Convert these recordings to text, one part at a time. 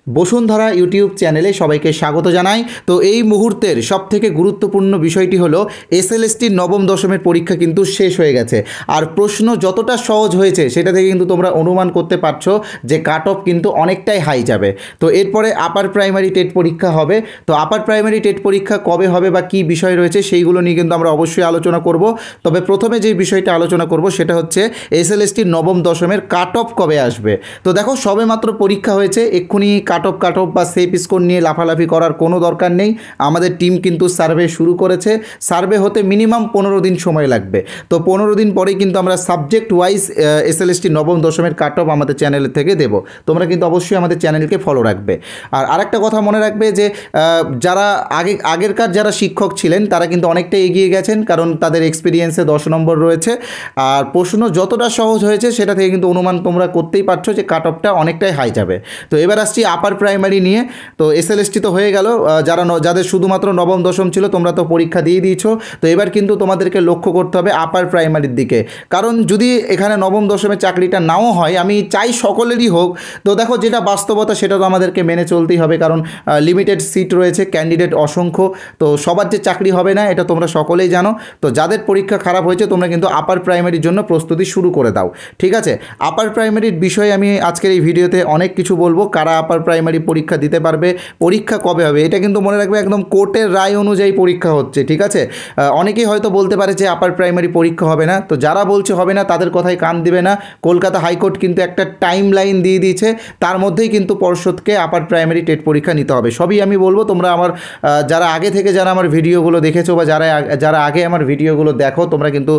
Bashundhara YouTube চ্যানেলে সবাইকে স্বাগত জানাই। তো এই মুহূর্তের সবথেকে গুরুত্বপূর্ণ বিষয়টি হলো এসএলএসটির নবম দশমের পরীক্ষা কিন্তু শেষ হয়ে গেছে। আর প্রশ্ন যতটা সহজ হয়েছে সেটা থেকে কিন্তু তোমরা অনুমান করতে পারছো যে কাট অফ কিন্তু অনেকটাই হাই যাবে। তো এরপরে আপার প্রাইমারি টেট পরীক্ষা হবে। তো আপার প্রাইমারি টেট পরীক্ষা কবে হবে বা কী বিষয় রয়েছে সেইগুলো নিয়ে কিন্তু আমরা অবশ্যই আলোচনা করব। তবে প্রথমে যে বিষয়টা আলোচনা করব সেটা হচ্ছে এসএলএসটির নবম দশমের কাট অফ কবে আসবে। তো দেখো, সবে মাত্র পরীক্ষা হয়েছে, এক্ষুনি কাট অফ বা সেফ স্কোর নিয়ে লাফালাফি করার কোনো দরকার নেই। আমাদের টিম কিন্তু সার্ভে শুরু করেছে। সার্ভে হতে মিনিমাম 15 দিন সময় লাগবে। তো 15 দিন পরেই কিন্তু আমরা সাবজেক্ট ওয়াইজ এসএলএসটি নবম দশমের কাট অফ আমাদের চ্যানেল থেকে দেবো। তোমরা কিন্তু অবশ্যই আমাদের চ্যানেলকে ফলো রাখবে। আর আরেকটা কথা মনে রাখবে যে যারা আগেরকার যারা শিক্ষক ছিলেন তারা কিন্তু অনেকটা এগিয়ে গেছেন, কারণ তাদের এক্সপিরিয়েন্সে 10 নম্বর রয়েছে। আর প্রশ্ন যতটা সহজ হয়েছে সেটা থেকে কিন্তু অনুমান তোমরা করতেই পারছো যে কাট অফটা অনেকটাই হাই যাবে। তো এবার আসছি আপার প্রাইমারি নিয়ে। তো এসএলএসটি তো হয়ে গেল, যাদের শুধুমাত্র নবম দশম ছিল তোমরা তো পরীক্ষা দিয়ে দিয়েছো। তো এবার কিন্তু তোমাদেরকে লক্ষ্য করতে হবে আপার প্রাইমারির দিকে, কারণ যদি এখানে নবম দশমের চাকরিটা নাও হয়, আমি চাই সকলেরই হোক। তো দেখো, যেটা বাস্তবতা সেটা তো আমাদেরকে মেনে চলতেই হবে, কারণ লিমিটেড সিট রয়েছে, ক্যান্ডিডেট অসংখ্য। তো সবার যে চাকরি হবে না এটা তোমরা সকলেই জানো। তো যাদের পরীক্ষা খারাপ হয়েছে তোমরা কিন্তু আপার প্রাইমারির জন্য প্রস্তুতি শুরু করে দাও, ঠিক আছে। আপার প্রাইমারির বিষয়ে আমি আজকের এই ভিডিওতে অনেক কিছু বলবো। কারা আপার প্রাইমারি পরীক্ষা দিতে পারবে, পরীক্ষা কবে হবে, এটা কিন্তু মনে রাখবে একদম কোর্টের রায় অনুযায়ী পরীক্ষা হচ্ছে, ঠিক আছে। অনেকেই হয়তো বলতে পারে যে আপার প্রাইমারি পরীক্ষা হবে না। তো যারা বলছে হবে না তাদের কথায় কান দিবে না। কলকাতা হাইকোর্ট কিন্তু একটা টাইম লাইন দিয়ে দিয়েছে, তার মধ্যেই কিন্তু পর্ষদকে আপার প্রাইমারি টেট পরীক্ষা নিতে হবে। সবই আমি বলবো, তোমরা আমার যারা আগে থেকে যারা আমার ভিডিওগুলো দেখেছো বা যারা আগে আমার ভিডিওগুলো দেখো তোমরা কিন্তু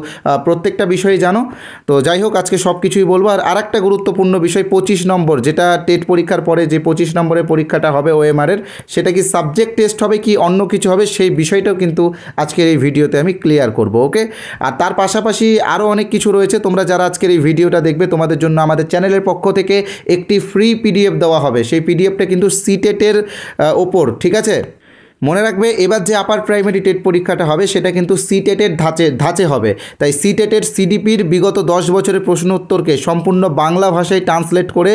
প্রত্যেকটা বিষয়ে জানো। তো যাই হোক, আজকে সব কিছুই বলবো। আর আরেকটা গুরুত্বপূর্ণ বিষয়, 25 নম্বর যেটা টেট পরীক্ষার পরে যে 25 নম্বরের পরীক্ষাটা হবে ওএমআরের, সেটা কি সাবজেক্ট টেস্ট হবে কি অন্য কিছু হবে, সেই বিষয়টাও কিন্তু আজকের এই ভিডিওতে আমি ক্লিয়ার করব, ওকে। আর তার পাশাপাশি আরও অনেক কিছু রয়েছে। তোমরা যারা আজকের এই ভিডিওটা দেখবে তোমাদের জন্য আমাদের চ্যানেলের পক্ষ থেকে একটি ফ্রি পিডিএফ দেওয়া হবে। সেই পিডিএফটা কিন্তু সিটেটের ওপর, ঠিক আছে। মনে রাখবে, এবার যে আপার প্রাইমারি টেট পরীক্ষাটা হবে সেটা কিন্তু সিটেটের ধাঁচে হবে। তাই সিটেটের সিডিপির বিগত 10 বছরের প্রশ্ন উত্তরকে সম্পূর্ণ বাংলা ভাষায় ট্রান্সলেট করে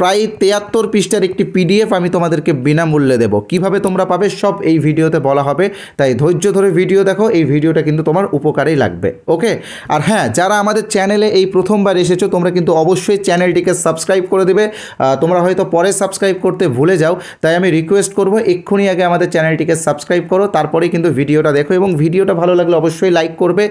প্রায় 73 পৃষ্ঠার একটি পিডিএফ আমি তোমাদেরকে বিনামূল্যে দেবো। কিভাবে তোমরা পাবে সব এই ভিডিওতে বলা হবে, তাই ধৈর্য ধরে ভিডিও দেখো। এই ভিডিওটা কিন্তু তোমার উপকারেই লাগবে, ওকে। আর হ্যাঁ, যারা আমাদের চ্যানেলে এই প্রথমবার এসেছো তোমরা কিন্তু অবশ্যই চ্যানেলটিকে সাবস্ক্রাইব করে দেবে। তোমরা হয়তো পরে সাবস্ক্রাইব করতে ভুলে যাও, তাই আমি রিকোয়েস্ট করবো এক্ষুনি আগে আমাদের চ্যানেলটিকে সাবস্ক্রাইব করো, তারপরেই কিন্তু ভিডিওটা দেখো। এবং ভিডিওটা ভালো লাগলে অবশ্যই লাইক করবে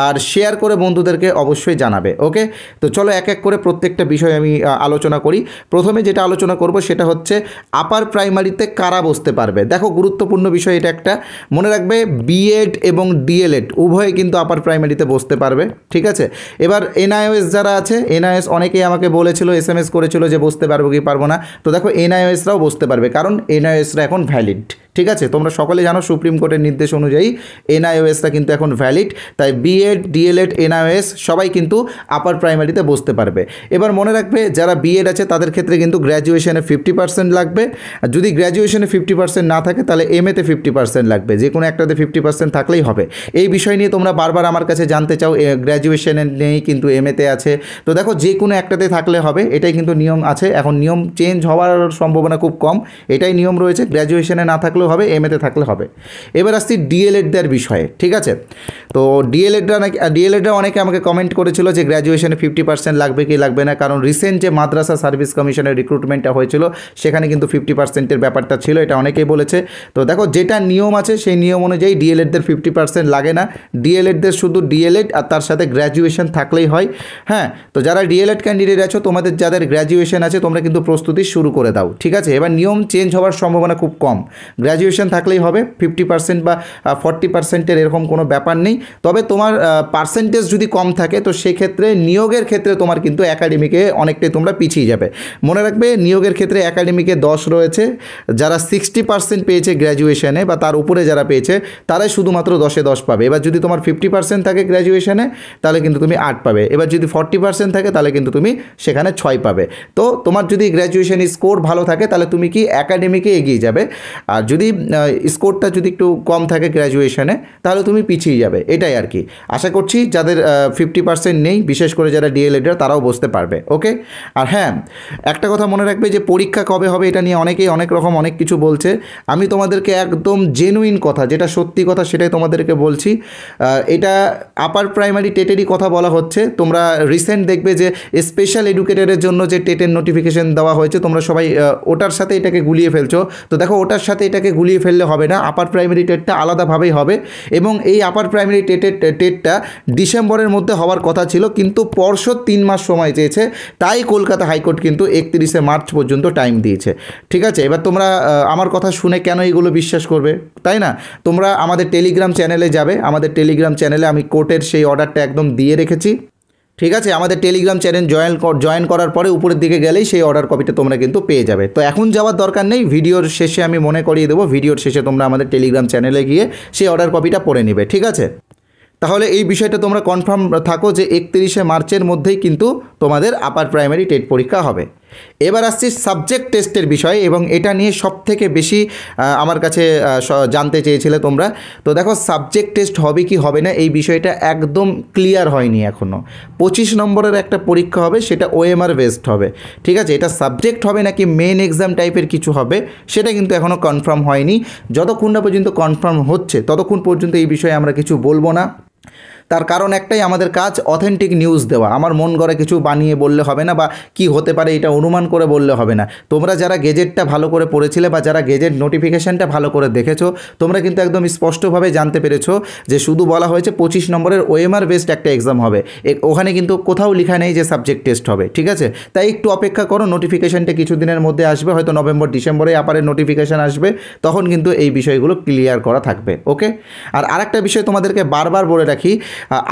আর শেয়ার করে বন্ধুদেরকে অবশ্যই জানাবে, ওকে। তো চলো এক এক করে প্রত্যেকটা বিষয় আমি আলোচনা করি। প্রথমে যেটা আলোচনা করব সেটা হচ্ছে আপার প্রাইমারিতে কারা বসতে পারবে। দেখো, গুরুত্বপূর্ণ বিষয় এটা একটা, মনে রাখবে বিএড এবং ডিএলএড উভয়ে কিন্তু আপার প্রাইমারিতে বসতে পারবে, ঠিক আছে। এবার এনআইওএস যারা আছে, এনআইওএস অনেকেই আমাকে বলেছিল, এসএমএস করেছিল যে বসতে পারবো কি পারবো না। তো দেখো, এনআইওএসরাও বসতে পারবে, কারণ এনআইওএসরা এখন ভ্যালিড, ঠিক আছে। তোমরা সকলে জানো সুপ্রিম কোর্টের নির্দেশ অনুযায়ী এনআইওএসটা কিন্তু এখন ভ্যালিড। তাই বিএড ডিএলএড এনআইওএস সবাই কিন্তু আপার প্রাইমারিতে বসতে পারবে। এবার মনে রাখবে, যারা বিএড আছে তাদের ক্ষেত্রে কিন্তু গ্র্যাজুয়েশনে 50% লাগবে। আর যদি গ্র্যাজুয়েশনে 50% না থাকে তাহলে এমএতে 50% লাগবে। যে কোনো একটাতে 50% থাকলেই হবে। এই বিষয় নিয়ে তোমরা বারবার আমার কাছে জানতে চাও, গ্র্যাজুয়েশনে নেই কিন্তু এমএতে আছে। তো দেখো, যে কোনো একটাতে থাকলে হবে, এটাই কিন্তু নিয়ম আছে। এখন নিয়ম চেঞ্জ হওয়ার সম্ভাবনা খুব কম, এটাই নিয়ম রয়েছে। গ্র্যাজুয়েশনে না থাকলেও হবে, এমএতে থাকলে হবে। এবার আসছি ডিএলএডদের বিষয়ে, ঠিক আছে। তো ডিএলএডরা অনেকে আমাকে কমেন্ট করেছিল যে গ্র্যাজুয়েশনে 50% লাগবে কি লাগবে না, কারণ রিসেন্ট যে মাদ্রাসা সার্ভিস কমিশনের রিক্রুটমেন্টটা হয়েছিল সেখানে কিন্তু 50%-এর ব্যাপারটা ছিল, এটা অনেকেই বলেছে। তো দেখো, যেটা নিয়ম আছে সেই নিয়ম অনুযায়ী ডিএলএডদের 50% লাগে না। ডিএলএডদের শুধু ডিএলএড আর তার সাথে গ্র্যাজুয়েশন থাকলেই হয়, হ্যাঁ। তো যারা ডিএলএড ক্যান্ডিডেট আছো, তোমাদের যাদের গ্র্যাজুয়েশন আছে তোমরা কিন্তু প্রস্তুতি শুরু করে দাও, ঠিক আছে। এবার নিয়ম চেঞ্জ হওয়ার সম্ভাবনা খুব কম, গ্র্যাজুয়েশন থাকলেই হবে। 50% বা 40%-এর এরকম কোনো ব্যাপার নেই। তবে তোমার পার্সেন্টেজ যদি কম থাকে তো সেক্ষেত্রে নিয়োগের ক্ষেত্রে তোমার কিন্তু একাডেমিকে অনেকটাই তোমরা পিছিয়ে যাবে। মনে রাখবে, নিয়োগের ক্ষেত্রে একাডেমিকে 10 রয়েছে। যারা 60% পেয়েছে গ্র্যাজুয়েশনে বা তার উপরে যারা পেয়েছে তারাই শুধুমাত্র 10-এ 10 পাবে। এবার যদি তোমার 50% থাকে গ্র্যাজুয়েশনে তাহলে কিন্তু তুমি 8 পাবে। এবার যদি 40% থাকে তাহলে কিন্তু তুমি সেখানে 6 পাবে। তো তোমার যদি গ্র্যাজুয়েশন স্কোর ভালো থাকে তাহলে তুমি কি একাডেমিকে এগিয়ে যাবে। আর যদি যদি স্কোরটা যদি একটু কম থাকে গ্র্যাজুয়েশনে তাহলে তুমি পিছিয়ে যাবে, এটাই আর কি। আশা করছি যাদের 50% নেই, বিশেষ করে যারা ডিএলএডার, তারাও বসতে পারবে। ওকে। আর হ্যাঁ, একটা কথা মনে রাখবে যে পরীক্ষা কবে হবে এটা নিয়ে অনেকেই অনেক রকম অনেক কিছু বলছে। আমি তোমাদেরকে একদম জেনুইন কথা, যেটা সত্যি কথা সেটাই তোমাদেরকে বলছি। এটা আপার প্রাইমারি টেটেরই কথা বলা হচ্ছে। তোমরা রিসেন্ট দেখবে যে স্পেশাল এডুকেটরের জন্য যে টেটের নোটিফিকেশন দেওয়া হয়েছে, তোমরা সবাই ওটার সাথে এটাকে গুলিয়ে ফেলছো। তো দেখো, ওটার সাথে এটাকে গুলিয়ে ফেললে হবে না, আপার প্রাইমারি টেটটা আলাদাভাবেই হবে। এবং এই আপার প্রাইমারি টেটটা ডিসেম্বরের মধ্যে হওয়ার কথা ছিল, কিন্তু পর্ষদ 3 মাস সময় চেয়েছে, তাই কলকাতা হাইকোর্ট কিন্তু 31শে মার্চ পর্যন্ত টাইম দিয়েছে। ঠিক আছে, এবার তোমরা আমার কথা শুনে কেন এগুলো বিশ্বাস করবে, তাই না? তোমরা আমাদের টেলিগ্রাম চ্যানেলে যাবে, আমাদের টেলিগ্রাম চ্যানেলে আমি কোর্টের সেই অর্ডারটা একদম দিয়ে রেখেছি। ঠিক আছে, আমাদের টেলিগ্রাম চ্যানেল জয়েন করার পরে উপরের দিকে গেলেই সেই অর্ডার কপিটা তোমরা কিন্তু পেয়ে যাবে। তো এখন যাওয়ার দরকার নেই, ভিডিওর শেষে আমি মনে করিয়ে দেবো, ভিডিওর শেষে তোমরা আমাদের টেলিগ্রাম চ্যানেলে গিয়ে সেই অর্ডার কপিটা পড়ে নেবে। ঠিক আছে, তাহলে এই বিষয়টা তোমরা কনফার্ম থাকো যে 31শে মার্চের মধ্যেই কিন্তু তোমাদের আপার প্রাইমারি টেট পরীক্ষা হবে। এবার আসছি সাবজেক্ট টেস্টের বিষয়, এবং এটা নিয়ে সবথেকে বেশি আমার কাছে জানতে চেয়েছিলে তোমরা। তো দেখো, সাবজেক্ট টেস্ট হবে কি হবে না এই বিষয়টা একদম ক্লিয়ার হয়নি এখনও। 25 নম্বরের একটা পরীক্ষা হবে, সেটা ওএমআর বেসড হবে। ঠিক আছে, এটা সাবজেক্ট হবে নাকি মেন এক্সাম টাইপের কিছু হবে সেটা কিন্তু এখনও কনফার্ম হয়নি। যতক্ষণ না পর্যন্ত কনফার্ম হচ্ছে ততক্ষণ পর্যন্ত এই বিষয়ে আমরা কিছু বলবো না। তার কারণ একটাই, আমাদের কাজ অথেন্টিক নিউজ দেওয়া। আমার মন গড়া কিছু বানিয়ে বললে হবে না, বা কি হতে পারে এটা অনুমান করে বললে হবে না। তোমরা যারা গেজেটটা ভালো করে পড়েছিলে বা যারা গেজেট নোটিফিকেশানটা ভালো করে দেখেছো, তোমরা কিন্তু একদম স্পষ্টভাবে জানতে পেরেছো যে শুধু বলা হয়েছে 25 নম্বরের ওএমআর বেসড একটা এক্সাম হবে। ওখানে কিন্তু কোথাও লেখা নেই যে সাবজেক্ট টেস্ট হবে। ঠিক আছে, তাই একটু অপেক্ষা করো, নোটিফিকেশানটা কিছুদিনের মধ্যে আসবে, হয়তো নভেম্বর ডিসেম্বরে আপারের নোটিফিকেশান আসবে, তখন কিন্তু এই বিষয়গুলো ক্লিয়ার করা থাকবে। ওকে। আর আরেকটা বিষয় তোমাদেরকে বারবার বলে রাখি,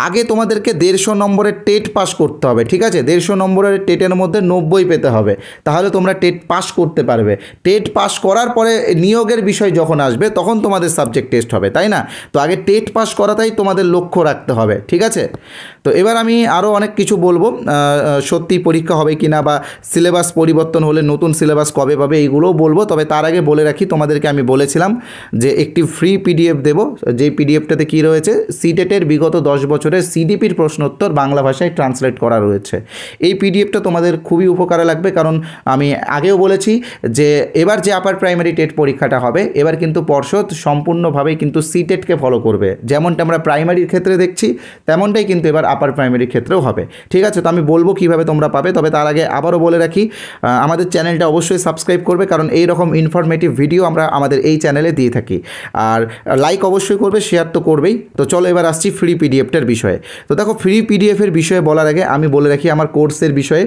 আগে তোমাদেরকে 150 নম্বরের টেট পাস করতে হবে। ঠিক আছে, 150 নম্বরের টেটের মধ্যে 90 পেতে হবে, তাহলে তোমরা টেট পাস করতে পারবে। টেট পাস করার পরে নিয়োগের বিষয় যখন আসবে তখন তোমাদের সাবজেক্ট টেস্ট হবে, তাই না? তো আগে টেট পাস করাটাই তোমাদের লক্ষ্য রাখতে হবে। ঠিক আছে, তো এবার আমি আরও অনেক কিছু বলবো, সত্যি পরীক্ষা হবে কি না, বা সিলেবাস পরিবর্তন হলে নতুন সিলেবাস কবে পাবে এইগুলোও বলবো। তবে তার আগে বলে রাখি, তোমাদেরকে আমি বলেছিলাম যে একটি ফ্রি পিডিএফ দেবো, যেই পিডিএফটাতে কী রয়েছে, সিটেটের বিগত 10 বছরের সিডিপির প্রশ্নোত্তর বাংলা ভাষায় ট্রান্সলেট করা রয়েছে। এই পিডিএফটা তোমাদের খুবই উপকারে লাগবে, কারণ আমি আগেও বলেছি যে এবার যে আপার প্রাইমারি টেট পরীক্ষাটা হবে, এবার কিন্তু পর্ষদ সম্পূর্ণভাবেই কিন্তু সিটেটকে ফলো করবে। যেমনটা আমরা প্রাইমারির ক্ষেত্রে দেখছি, তেমনটাই কিন্তু এবার আপার প্রাইমারির ক্ষেত্রেও হবে। ঠিক আছে, তো আমি বলবো কীভাবে তোমরা পাবে। তবে তার আগে আবারও বলে রাখি, আমাদের চ্যানেলটা অবশ্যই সাবস্ক্রাইব করবে, কারণ এই রকম ইনফরমেটিভ ভিডিও আমরা আমাদের এই চ্যানেলে দিয়ে থাকি। আর লাইক অবশ্যই করবে, শেয়ার তো করবেই। তো চলো এবার আসছি ফ্রি পিডিএফটার বিষয়ে। তো দেখো, ফ্রি পিডিএফের বিষয়ে বলার আগে আমি বলে রাখি আমার কোর্সের বিষয়ে।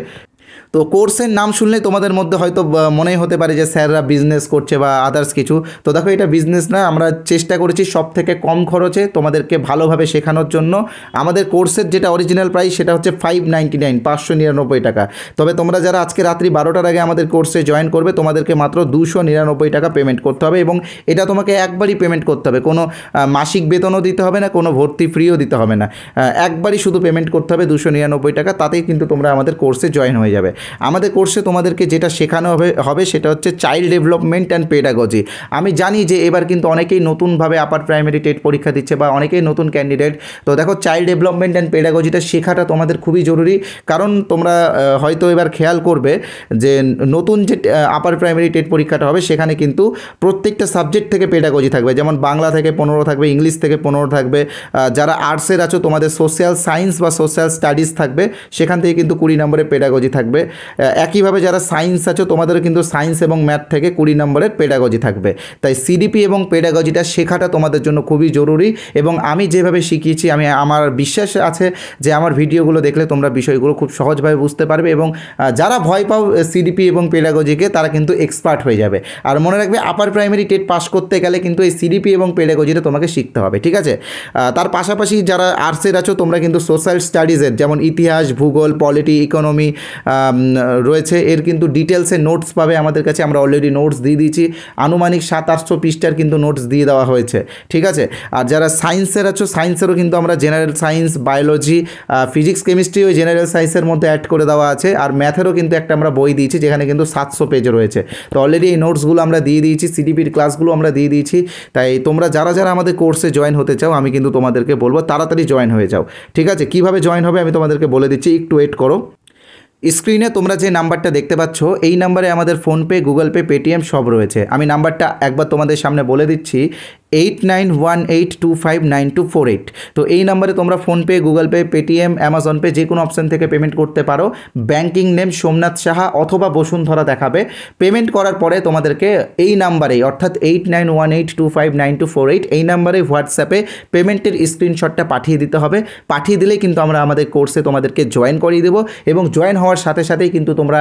তো কোর্সের নাম শুনলে তোমাদের মধ্যে হয়তো মনে হতে পারে যে স্যাররা বিজনেস করছে বা আদার্স কিছু। তো দেখো, এটা বিজনেস না, আমরা চেষ্টা করেছি সব থেকে কম খরচে তোমাদেরকে ভালোভাবে শেখানোর জন্য। আমাদের কোর্সের যেটা অরিজিনাল প্রাইস সেটা হচ্ছে 599, 599 টাকা। তবে তোমরা যারা আজকে রাত্রি 12টার আগে আমাদের কোর্সে জয়েন করবে, তোমাদেরকে মাত্র 299 টাকা পেমেন্ট করতে হবে, এবং এটা তোমাকে একবারই পেমেন্ট করতে হবে। কোনো মাসিক বেতনও দিতে হবে না, কোনো ভর্তি ফ্রিও দিতে হবে না, একবারই শুধু পেমেন্ট করতে হবে 299 টাকা। তাতেই কিন্তু তোমরা আমাদের কোর্সে জয়েন হয়ে যাবে। আমাদের কোর্সে তোমাদেরকে যেটা শেখানো হবে সেটা হচ্ছে চাইল্ড ডেভেলপমেন্ট অ্যান্ড পেডাগজি। আমি জানি যে এবার কিন্তু অনেকেই নতুনভাবে আপার প্রাইমারি টেট পরীক্ষা দিচ্ছে বা অনেকেই নতুন ক্যান্ডিডেট। তো দেখো, চাইল্ড ডেভেলপমেন্ট অ্যান্ড পেডাগজিটা শেখাটা তোমাদের খুবই জরুরি, কারণ তোমরা হয়তো এবার খেয়াল করবে যে নতুন যে আপার প্রাইমারি টেট পরীক্ষাটা হবে সেখানে কিন্তু প্রত্যেকটা সাবজেক্ট থেকে পেডাগজি থাকবে। যেমন বাংলা থেকে 15 থাকবে, ইংলিশ থেকে 15 থাকবে, যারা আর্টসের আছো তোমাদের সোশ্যাল সায়েন্স বা সোশ্যাল স্টাডিজ থাকবে, সেখান থেকে কিন্তু 20 নম্বরের পেডাগজি থাকবে। একইভাবে যারা সায়েন্স আছো তোমাদেরও কিন্তু সায়েন্স এবং ম্যাথ থেকে 20 নম্বরের পেডাগজি থাকবে। তাই সিডিপি এবং পেডাগজিটা শেখাটা তোমাদের জন্য খুবই জরুরি, এবং আমি যেভাবে শিখিয়েছি, আমার বিশ্বাস আছে যে আমার ভিডিওগুলো দেখলে তোমরা বিষয়গুলো খুব সহজভাবে বুঝতে পারবে, এবং যারা ভয় পাও সিডিপি এবং পেডাগজিকে তারা কিন্তু এক্সপার্ট হয়ে যাবে। আর মনে রাখবে, আপার প্রাইমারি টেট পাস করতে গেলে কিন্তু এই সিডিপি এবং পেডাগজিটা তোমাকে শিখতে হবে। ঠিক আছে, তার পাশাপাশি যারা আর্টসের আছো তোমরা কিন্তু সোশ্যাল স্টাডিজের, যেমন ইতিহাস, ভূগোল, পলিটি, ইকোনমি, রয়েছে এর কিন্তু ডিটেলসে নোটস পাবে আমাদের কাছে। আমরা অলরেডি নোটস দিয়ে দিয়েছি, আনুমানিক 700-800 পৃষ্ঠার কিন্তু নোটস দিয়ে দেওয়া হয়েছে, ঠিক আছে। আর যারা সায়েন্সের আছো, সায়েন্সেরও কিন্তু আমরা general science, biology, physics, chemistry ওই জেনারেল সায়েন্সের মধ্যে অ্যাড করে দেওয়া আছে। আর ম্যাথেরও কিন্তু একটা আমরা বই দিয়েছি যেখানে কিন্তু 700 পেজ রয়েছে। তো অলরেডি এই নোটসগুলো আমরা দিয়ে দিয়েছি, সিডিপির ক্লাসগুলো আমরা দিয়ে দিয়েছি। তাই তোমরা যারা যারা আমাদের কোর্সে জয়েন হতে চাও, আমি কিন্তু তোমাদেরকে বলবো তাড়াতাড়ি জয়েন হয়ে যাও, ঠিক আছে। কীভাবে জয়েন হবে আমি তোমাদেরকে বলে দিচ্ছি, একটু ওয়েট করো। স্ক্রিনে তোমরা যে নাম্বারটা দেখতে পাচ্ছ এই নাম্বারে আমাদের ফোনপে, গুগল পে, পেটিএম সব রয়েছে। আমি নাম্বারটা একবার তোমাদের সামনে বলে দিচ্ছি, 8918259248। তো এই নাম্বারে তোমরা PhonePe, Google pay, Paytm, Amazon pay যে কোনো অপশান থেকে পেমেন্ট করতে পারো। ব্যাঙ্কিং নেম সোমনাথ সাহা অথবা বসুন্ধরা দেখাবে। পেমেন্ট করার পরে তোমাদেরকে এই নাম্বারেই অর্থাৎ 8918259248 এই নাম্বারে হোয়াটসঅ্যাপে পেমেন্টের স্ক্রিনশটটা পাঠিয়ে দিতে হবে। পাঠিয়ে দিলেই কিন্তু আমরা আমাদের কোর্সে তোমাদেরকে জয়েন করিয়ে দেবো এবং জয়েন হওয়ার সাথে সাথেই কিন্তু তোমরা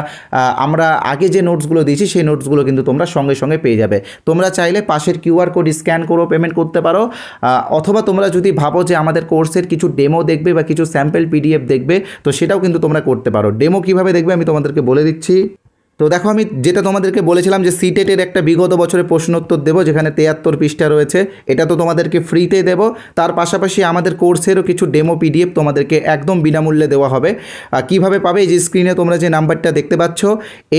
আমরা আগে যে নোটসগুলো দিয়েছি সেই নোটসগুলো কিন্তু তোমরা সঙ্গে সঙ্গে পেয়ে যাবে। তোমরা চাইলে পাশের কিউআর কোড স্ক্যান করে পেমেন্ট করতে পারো, অথবা তোমরা যদি ভাবো যে আমাদের কোর্সের কিছু ডেমো দেখবে বা কিছু স্যাম্পল পিডিএফ দেখবে তো সেটাও কিন্তু তোমরা করতে পারো। ডেমো কিভাবে দেখবে আমি তোমাদেরকে বলে দিচ্ছি। তো দেখো আমি যেটা তোমাদেরকে বলেছিলাম যে সিটেটের একটা বিগত বছরের প্রশ্নোত্তর দেবো যেখানে 73 পৃষ্ঠা রয়েছে, এটা তো তোমাদেরকে ফ্রিতে দেবো। তার পাশাপাশি আমাদের কোর্সেরও কিছু ডেমো পিডিএফ তোমাদেরকে একদম বিনামূল্যে দেওয়া হবে। কিভাবে পাবে, এই যে স্ক্রিনে তোমরা যে নাম্বারটা দেখতে পাচ্ছ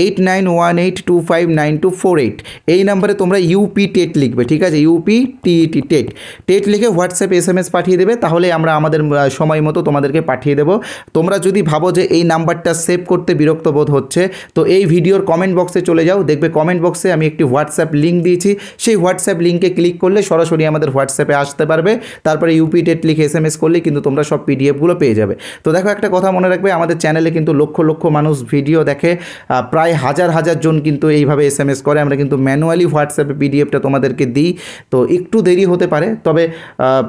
8918259248 এই নাম্বারে তোমরা ইউপি টেট লিখবে, ঠিক আছে, ইউপি টিইটি টেট টেট লিখে হোয়াটসঅ্যাপে SMS পাঠিয়ে দেবে, তাহলে আমরা আমাদের সময় মতো তোমাদেরকে পাঠিয়ে দেবো। তোমরা যদি ভাবো যে এই নাম্বারটা সেভ করতে বিরক্ত বোধ হচ্ছে তো এই ভিডিওর কমেন্ট বক্সে চলে যাও, দেখবে কমেন্ট বক্সে আমি একটি হোয়াটসঅ্যাপ লিঙ্ক দিয়েছি। সেই হোয়াটসঅ্যাপ লিঙ্কে ক্লিক করলে সরাসরি আমাদের হোয়াটসঅ্যাপে আসতে পারবে। তারপরে ইউপি টেট লিখে SMS করলে কিন্তু তোমরা সব পিডিএফগুলো পেয়ে যাবে। তো দেখো একটা কথা মনে রাখবে, আমাদের চ্যানেলে কিন্তু লক্ষ লক্ষ মানুষ ভিডিও দেখে, প্রায় হাজার হাজার জন কিন্তু এইভাবে SMS করে। আমরা কিন্তু ম্যানুয়ালি হোয়াটসঅ্যাপে পিডিএফটা তোমাদেরকে দিই, তো একটু দেরি হতে পারে, তবে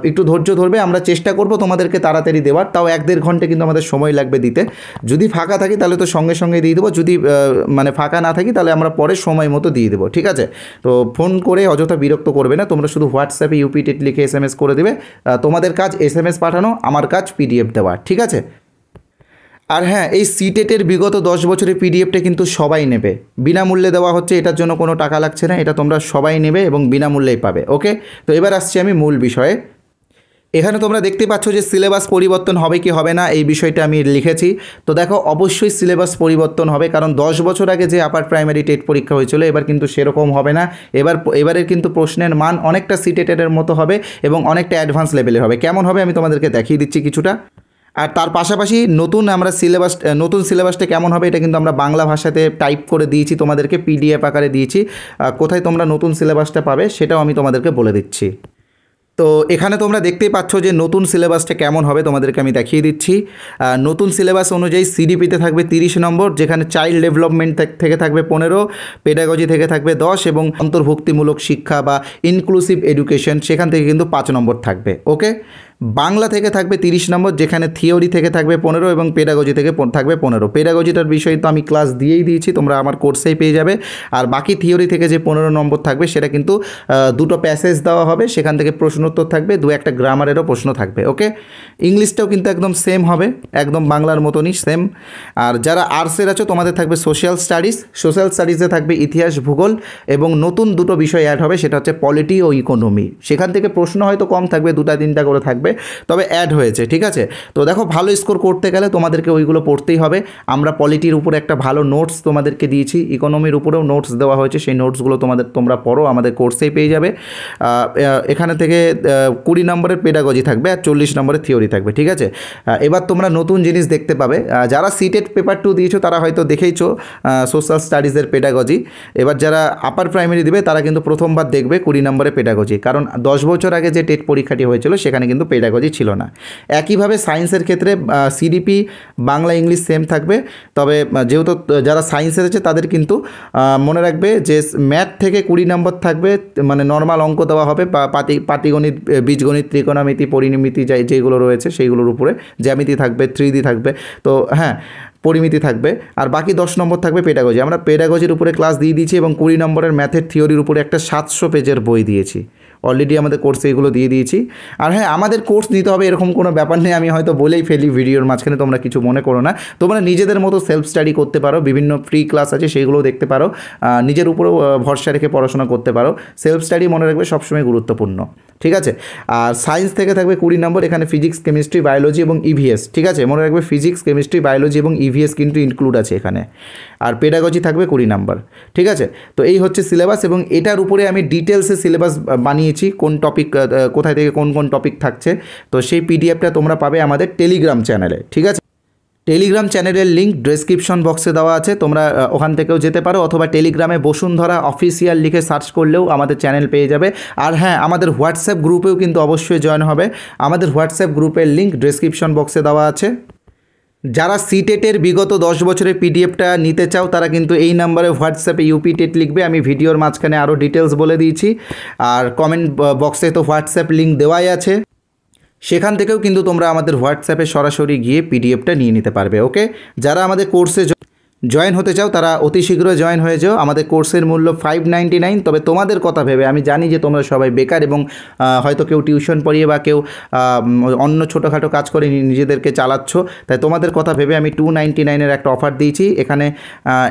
একটু ধৈর্য ধরবে। আমরা চেষ্টা করব তোমাদেরকে তাড়াতাড়ি দেওয়ার, তাও 1-1.5 ঘন্টা কিন্তু আমাদের সময় লাগবে দিতে। যদি ফাঁকা থাকি তাহলে তো সঙ্গে সঙ্গে দিয়ে দেবো, যদি মানে ফাঁকা না থাকি তাহলে আমরা পরে সময় মতো দিয়ে দেবো, ঠিক আছে। তো ফোন করে অযথা বিরক্ত করবে না, তোমরা শুধু হোয়াটসঅ্যাপে ইউপি টেট লিখে SMS করে দেবে। তোমাদের কাজ SMS পাঠানো, আমার কাজ পিডিএফ দেওয়া, ঠিক আছে। আর হ্যাঁ, এই সিটেটের বিগত 10 বছরের পিডিএফটা কিন্তু সবাই নেবে, বিনামূল্যে দেওয়া হচ্ছে, এটার জন্য কোনো টাকা লাগছে না, এটা তোমরা সবাই নেবে এবং বিনামূল্যেই পাবে, ওকে। তো এবার আসছি আমি মূল বিষয়ে। এখানে তোমরা দেখতে পাচ্ছ যে সিলেবাস পরিবর্তন হবে কি হবে না এই বিষয়টা আমি লিখেছি। তো দেখো অবশ্যই সিলেবাস পরিবর্তন হবে, কারণ 10 বছর আগে যে আপার প্রাইমারি টেট পরীক্ষা হয়েছিল এবার কিন্তু সেরকম হবে না। এবারের কিন্তু প্রশ্নের মান অনেকটা সিটেটের মতো হবে এবং অনেকটা অ্যাডভান্স লেভেলে হবে। কেমন হবে আমি তোমাদেরকে দেখিয়ে দিচ্ছি কিছুটা। আর তার পাশাপাশি নতুন সিলেবাসটা কেমন হবে এটা কিন্তু আমরা বাংলা ভাষাতে টাইপ করে দিয়েছি, তোমাদেরকে PDF আকারে দিয়েছি। কোথায় তোমরা নতুন সিলেবাসটা পাবে সেটাও আমি তোমাদেরকে বলে দিচ্ছি। তো এখানে তোমরা দেখতেই পাচ্ছ যে নতুন সিলেবাসটা কেমন হবে তোমাদেরকে আমি দেখিয়ে দিচ্ছি। নতুন সিলেবাস অনুযায়ী সিডিপিতে থাকবে 30 নম্বর, যেখানে চাইল্ড ডেভেলপমেন্ট থেকে থাকবে 15, পেডাগজি থেকে থাকবে 10 এবং অন্তর্ভুক্তিমূলক শিক্ষা বা ইনক্লুসিভ এডুকেশন সেখান থেকে কিন্তু 5 নম্বর থাকবে, ওকে। বাংলা থেকে থাকবে 30 নম্বর, যেখানে থিওরি থেকে থাকবে 15 এবং পেডাগজি থেকে থাকবে 15। পেডাগজিটার বিষয় তো আমি ক্লাস দিয়েই দিয়েছি, তোমরা আমার কোর্সেই পেয়ে যাবে। আর বাকি থিওরি থেকে যে 15 নম্বর থাকবে সেটা কিন্তু দুটো প্যাসেজ দেওয়া হবে, সেখান থেকে প্রশ্নোত্তর থাকবে, 2-1টা গ্রামারেরও প্রশ্ন থাকবে, ওকে। ইংলিশটাও কিন্তু একদম সেম হবে, একদম বাংলার মতনই সেম। আর যারা আর্টসের আছো তোমাদের থাকবে সোশ্যাল স্টাডিজে থাকবে ইতিহাস, ভূগোল এবং নতুন দুটো বিষয় অ্যাড হবে, সেটা হচ্ছে পলিটি ও ইকোনমি। সেখান থেকে প্রশ্ন হয়তো কম থাকবে, 2-3টা করে থাকবে, তবে অ্যাড হয়েছে, ঠিক আছে। তো দেখো ভালো স্কোর করতে গেলে তোমাদেরকে ওইগুলো পড়তেই হবে। আমরা পলিটির উপরে একটা ভালো নোটস তোমাদেরকে দিয়েছি, ইকোনমির উপরেও নোটস দেওয়া হয়েছে, সেই নোটসগুলো তোমরা পড়ো, আমাদের কোর্সেই পেয়ে যাবে। এখানে থেকে 20 নম্বরের পেডাগজি থাকবে আর 40 নম্বরের থিওরি থাকবে, ঠিক আছে। এবার তোমরা নতুন জিনিস দেখতে পাবে, যারা সিটেট পেপার 2 দিয়েছো তারা হয়তো দেখেইছো সোশ্যাল স্টাডিজের পেডাগজি। এবার যারা আপার প্রাইমারি দিবে তারা কিন্তু প্রথমবার দেখবে 20 নম্বরের পেডাগজি, কারণ 10 বছর আগে যে টেট পরীক্ষাটি হয়েছিল সেখানে কিন্তু পেডাগজি ছিল না। একইভাবে সায়েন্সের ক্ষেত্রে সিডিপি বাংলা ইংলিশ সেম থাকবে, তবে যেহেতু যারা সায়েন্সের আছে তাদের কিন্তু মনে রাখবে যে ম্যাথ থেকে 20 নম্বর থাকবে, মানে নর্মাল অঙ্ক দেওয়া হবে, পাটিগণিত, বীজগণিত, ত্রিকোণমিতি, পরিমিতি যেগুলো রয়েছে সেইগুলোর উপরে, জ্যামিতি থাকবে, 3D থাকবে, তো হ্যাঁ পরিমিতি থাকবে। আর বাকি 10 নম্বর থাকবে পেডাগজি। আমরা পেডাগজির উপরে ক্লাস দিয়ে দিয়েছি এবং 20 নম্বরের ম্যাথের থিওরির উপরে একটা 700 পেজের বই দিয়েছি, অলরেডি আমাদের কোর্সে এগুলো দিয়ে দিয়েছি। আর হ্যাঁ, আমাদের কোর্স নিতে হবে এরকম কোনো ব্যাপার নেই, আমি হয়তো বলেই ফেলি ভিডিওর মাঝখানে, তোমরা কিছু মনে করো না। তোমরা নিজেদের মতো সেলফ স্টাডি করতে পারো, বিভিন্ন ফ্রি ক্লাস আছে সেইগুলোও দেখতে পারো, নিজের উপরেও ভরসা রেখে পড়াশোনা করতে পারো। সেলফ স্টাডি মনে রাখবে সবসময় গুরুত্বপূর্ণ, ঠিক আছে। আর সায়েন্স থেকে থাকবে 20 নম্বর, এখানে ফিজিক্স, কেমিস্ট্রি, বায়োলজি এবং ইভিএস, ঠিক আছে। মনে রাখবে ফিজিক্স, কেমিস্ট্রি, বায়োলজি এবং ইভিএস কিন্তু ইনক্লুড আছে এখানে। আর পেডাগজি থাকবে 20 নম্বর, ঠিক আছে। তো এই হচ্ছে সিলেবাস, এবং এটার উপরে আমি ডিটেলসে সিলেবাস বানিয়েছি, কোন টপিক কোথায় থেকে কোন কোন টপিক থাকছে। তো সেই পিডিএফটা তোমরা পাবে আমাদের টেলিগ্রাম চ্যানেলে, ঠিক আছে। টেলিগ্রাম চ্যানেলের লিঙ্ক ডেসক্রিপশন বক্সে দেওয়া আছে, তোমরা ওখান থেকেও যেতে পারো, অথবা টেলিগ্রামে বসুন্ধরা অফিসিয়াল লিখে সার্চ করলেও আমাদের চ্যানেল পেয়ে যাবে। আর হ্যাঁ, আমাদের হোয়াটসঅ্যাপ গ্রুপেও কিন্তু অবশ্যই জয়েন হবে, আমাদের হোয়াটসঅ্যাপ গ্রুপের লিঙ্ক ডেসক্রিপশন বক্সে দেওয়া আছে। যারা সিটেটের বিগত 10 বছরের পিডিএফটা নিতে চাও তারা কিন্তু এই নাম্বারে হোয়াটসঅ্যাপে ইউপি টেট লিখবে, আমি ভিডিওর মাঝখানে আরও ডিটেলস বলে দিয়েছি। আর কমেন্ট বক্সে তো হোয়াটসঅ্যাপ লিঙ্ক দেওয়াই আছে, সেখান থেকেও কিন্তু তোমরা আমাদের হোয়াটসঅ্যাপে সরাসরি গিয়ে পিডিএফটা নিয়ে নিতে পারবে। ওকে, যারা আমাদের কোর্সে জয়েন হতে চাও তারা অতি শীঘ্রই জয়েন হয়ে যাও। আমাদের কোর্সের মূল্য 599। তবে তোমাদের কথা ভেবে, আমি জানি যে তোমরা সবাই বেকার এবং হয়তো কেউ টিউশন পড়িয়ে বা কেউ অন্য ছোটোখাটো কাজ করে নিজেদেরকে চালাচ্ছ, তাই তোমাদের কথা ভেবে আমি 299-এর একটা অফার দিয়েছি। এখানে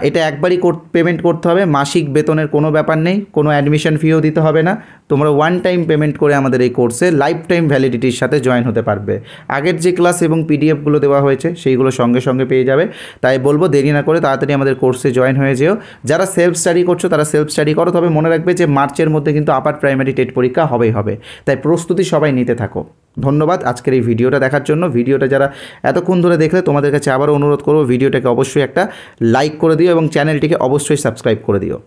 এটা একবারই পেমেন্ট করতে হবে, মাসিক বেতনের কোনো ব্যাপার নেই, কোনো অ্যাডমিশন ফিও দিতে হবে না। তোমরা ওয়ান টাইম পেমেন্ট করে আমাদের এই কোর্সে লাইফ টাইম ভ্যালিডিটির সাথে জয়েন হতে পারবে। আগের যে ক্লাস এবং পিডিএফগুলো দেওয়া হয়েছে সেইগুলো সঙ্গে সঙ্গে পেয়ে যাবে। তাই বলবো দেরি না করে তাড়াতাড়ি আমাদের কোর্সে জয়েন হয়ে যেও। যারা সেলফ স্টাডি করছো তারা সেলফ স্টাডি করো, তবে মনে রাখবে যে মার্চের মধ্যে কিন্তু আপার প্রাইমারি টেট পরীক্ষা হবেই হবে, তাই প্রস্তুতি সবাই নিতে থাকো। ধন্যবাদ আজকের এই ভিডিওটা দেখার জন্য। ভিডিওটা যারা এতক্ষণ ধরে দেখলে তোমাদের কাছে আবারও অনুরোধ করবো ভিডিওটাকে অবশ্যই একটা লাইক করে দিও এবং চ্যানেলটিকে অবশ্যই সাবস্ক্রাইব করে দিও।